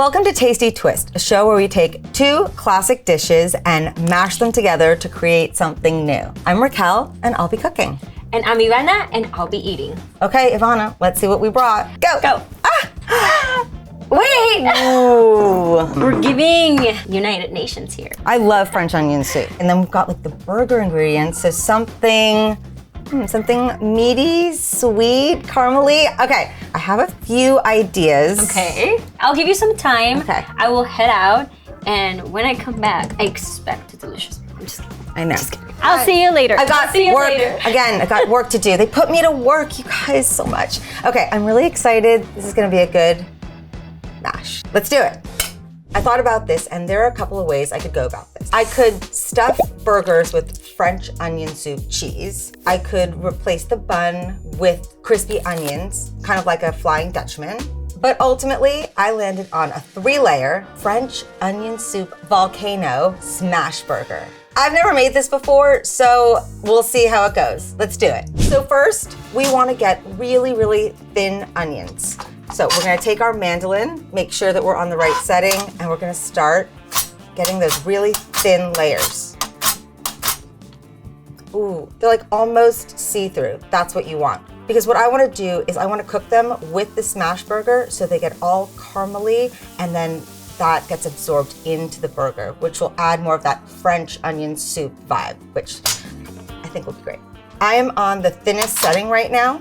Welcome to Tasty Twist, a show where we take two classic dishes and mash them together to create something new. I'm Raquel, and I'll be cooking. And I'm Miranda, and I'll be eating. Okay, Ivana, let's see what we brought. Go! Go! Ah! Wait! Ooh. We're giving United Nations here. I love French onion soup. And then we've got like the burger ingredients, so something meaty, sweet, caramely. Okay, I have a few ideas. Okay. I'll give you some time. Okay. I will head out, and when I come back, I expect a delicious meal. I'm just kidding. I know. I'll see you later. I got see you work later. again. I got work to do. They put me to work, you guys, so much. Okay, I'm really excited. This is gonna be a good mash. Let's do it. I thought about this, and there are a couple of ways I could go about this. I could stuff burgers with French onion soup cheese. I could replace the bun with crispy onions, kind of like a Flying Dutchman. But ultimately, I landed on a 3-layer French onion soup volcano smash burger. I've never made this before, so we'll see how it goes. Let's do it. So first, we want to get really, really thin onions. So we're gonna take our mandolin, make sure that we're on the right setting, and we're gonna start getting those really thin layers. Ooh, they're like almost see-through. That's what you want. Because what I wanna do is I wanna cook them with the smash burger so they get all caramely, and then that gets absorbed into the burger, which will add more of that French onion soup vibe, which I think will be great. I am on the thinnest setting right now.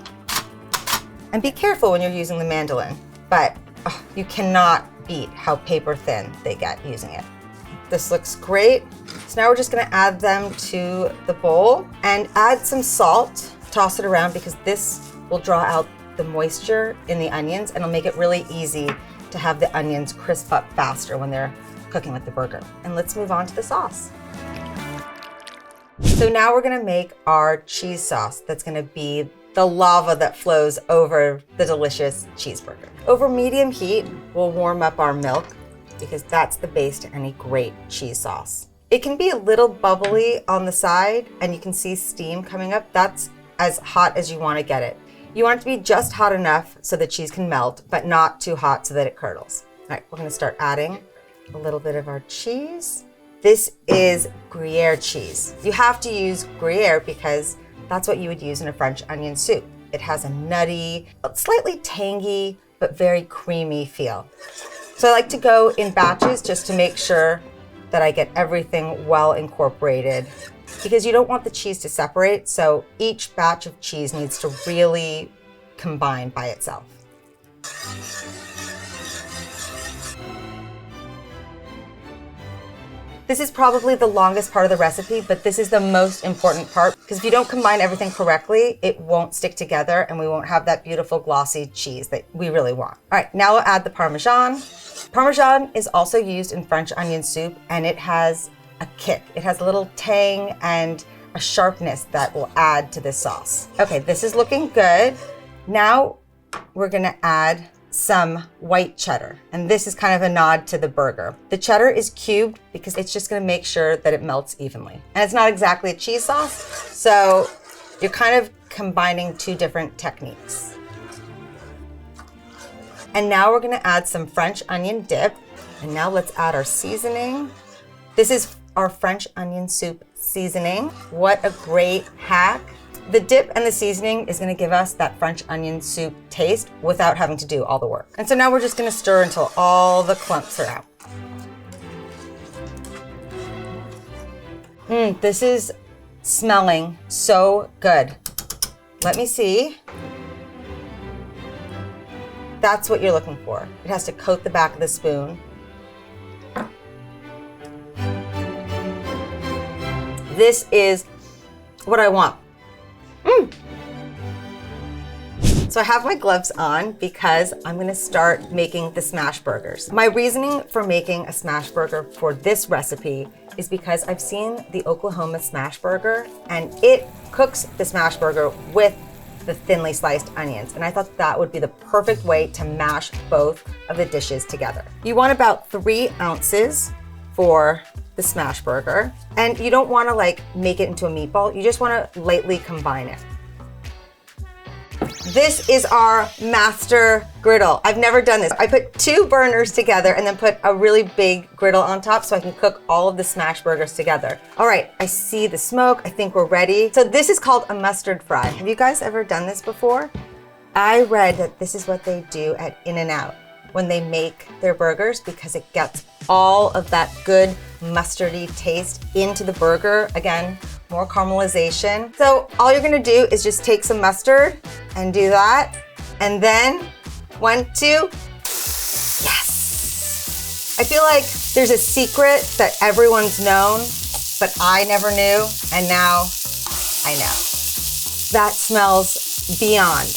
And be careful when you're using the mandolin, but you cannot beat how paper thin they get using it. This looks great. So now we're just gonna add them to the bowl and add some salt. Toss it around because this will draw out the moisture in the onions and it'll make it really easy to have the onions crisp up faster when they're cooking with the burger. And let's move on to the sauce. So now we're gonna make our cheese sauce that's gonna be the lava that flows over the delicious cheeseburger. Over medium heat, we'll warm up our milk because that's the base to any great cheese sauce. It can be a little bubbly on the side and you can see steam coming up. That's as hot as you want to get it. You want it to be just hot enough so the cheese can melt, but not too hot so that it curdles. All right, we're gonna start adding a little bit of our cheese. This is Gruyère cheese. You have to use Gruyère because that's what you would use in a French onion soup. It has a nutty, slightly tangy, but very creamy feel. So I like to go in batches just to make sure that I get everything well incorporated because you don't want the cheese to separate, so each batch of cheese needs to really combine by itself. This is probably the longest part of the recipe, but this is the most important part because if you don't combine everything correctly, it won't stick together and we won't have that beautiful glossy cheese that we really want. All right, now we'll add the Parmesan. Parmesan is also used in French onion soup and it has a kick. It has a little tang and a sharpness that will add to this sauce. Okay, this is looking good. Now we're gonna add some white cheddar. And this is kind of a nod to the burger. The cheddar is cubed because it's just gonna make sure that it melts evenly. And it's not exactly a cheese sauce, so you're kind of combining two different techniques. And now we're gonna add some French onion dip. And now let's add our seasoning. This is our French onion soup seasoning. What a great hack. The dip and the seasoning is gonna give us that French onion soup taste without having to do all the work. And so now we're just gonna stir until all the clumps are out. This is smelling so good. Let me see. That's what you're looking for. It has to coat the back of the spoon. This is what I want. So I have my gloves on because I'm gonna start making the smash burgers. My reasoning for making a smash burger for this recipe is because I've seen the Oklahoma smash burger and it cooks the smash burger with the thinly sliced onions. And I thought that would be the perfect way to mash both of the dishes together. You want about 3 ounces for the smash burger. And you don't wanna like make it into a meatball, you just wanna lightly combine it. This is our master griddle. I've never done this. I put 2 burners together and then put a really big griddle on top so I can cook all of the smash burgers together. All right, I see the smoke. I think we're ready. So this is called a mustard fry. Have you guys ever done this before? I read that this is what they do at In-N-Out when they make their burgers because it gets all of that good mustardy taste into the burger. Again, more caramelization. So all you're gonna do is just take some mustard and do that. And then 1, 2, yes. I feel like there's a secret that everyone's known, but I never knew, and now I know. That smells beyond.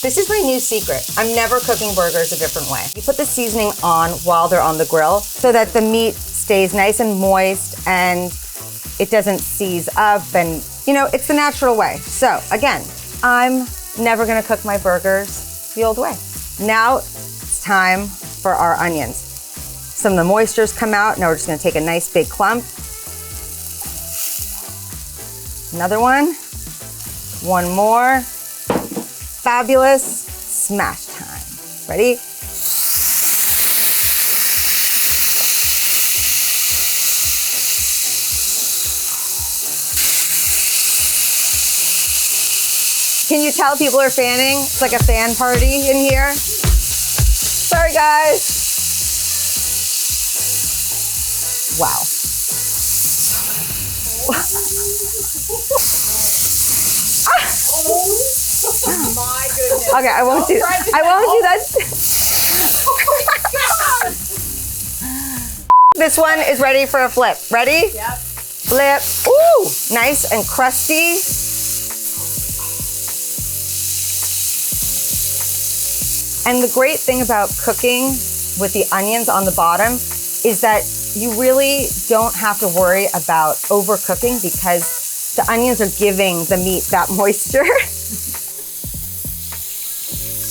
This is my new secret. I'm never cooking burgers a different way. You put the seasoning on while they're on the grill so that the meat stays nice and moist and it doesn't seize up, and you know, it's the natural way. So again, I'm never gonna cook my burgers the old way. Now it's time for our onions. Some of the moisture's come out. Now we're just gonna take a nice big clump. Another one. One more. Fabulous. Smash time. Ready? Can you tell people are fanning? It's like a fan party in here. Sorry, guys. Wow. Oh my goodness. Okay, I won't do that. I won't do that. This one is ready for a flip. Ready? Yep. Flip. Ooh, nice and crusty. And the great thing about cooking with the onions on the bottom is that you really don't have to worry about overcooking because the onions are giving the meat that moisture.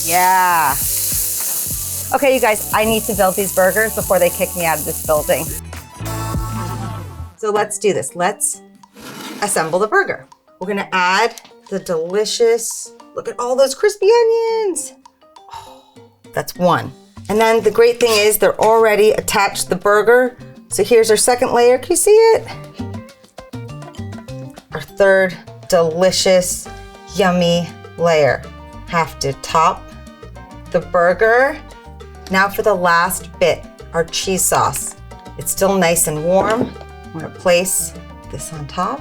Yeah. Okay, you guys, I need to build these burgers before they kick me out of this building. So let's do this. Let's assemble the burger. We're gonna add the delicious, look at all those crispy onions. That's one. And then the great thing is they're already attached to the burger. So here's our second layer. Can you see it? Our third delicious, yummy layer. Have to top the burger. Now for the last bit, our cheese sauce. It's still nice and warm. I'm gonna place this on top.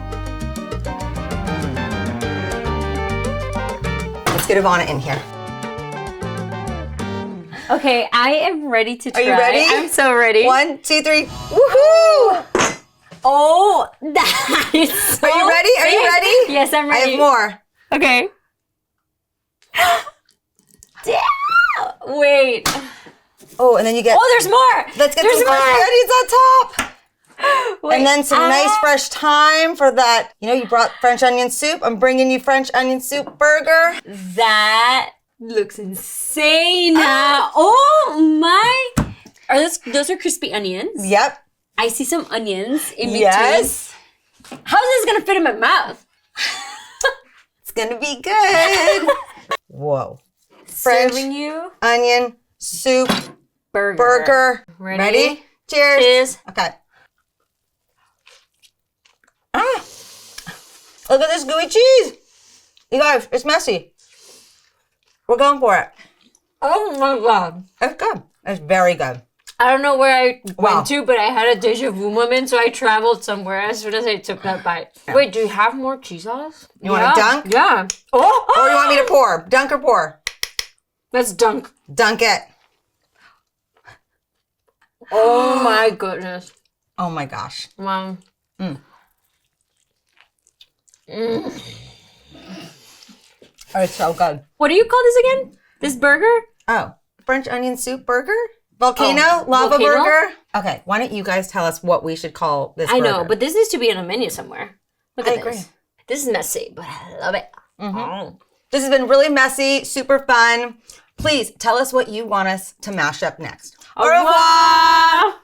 Let's get Ivana in here. Okay, I am ready to try. Are you ready? I'm so ready. 1, 2, 3. Woohoo! Oh, that is so Are you ready? Are you big. ready? Yes, I'm ready. I have more. Okay. Damn! Wait. Oh, and then you get. Oh, there's more. Let's get there's some crispy onions on top. Wait, And then some nice fresh thyme for that. You know, you brought French onion soup. I'm bringing you French onion soup burger. That looks insane. Oh my! Are those are crispy onions? Yep. I see some onions in between. Yes. How's this gonna fit in my mouth? It's gonna be good. Whoa. French Serving you onion soup burger. Ready? Cheers. Cheers. Okay. Ah. Look at this gooey cheese. You guys, it's messy. We're going for it. Oh my god. It's good. It's very good. I don't know where I Wow. went to, but I had a deja vu moment, so I traveled somewhere as soon as I took that bite. Wait, do you have more cheese sauce? You want to dunk? Yeah. Oh! Or you want me to pour? Dunk or pour? Let's dunk. Dunk it. Oh my goodness. Oh my gosh. Wow. Oh, it's so good. What do you call this again? This burger? Oh, French onion soup burger? Volcano? Oh, Lava Volcano? burger? Okay, why don't you guys tell us what we should call this I burger? know, but this needs to be on a menu somewhere. Look I at agree. this. This is messy, but I love it. Oh. This has been really messy, super fun. Please tell us what you want us to mash up next. Au revoir.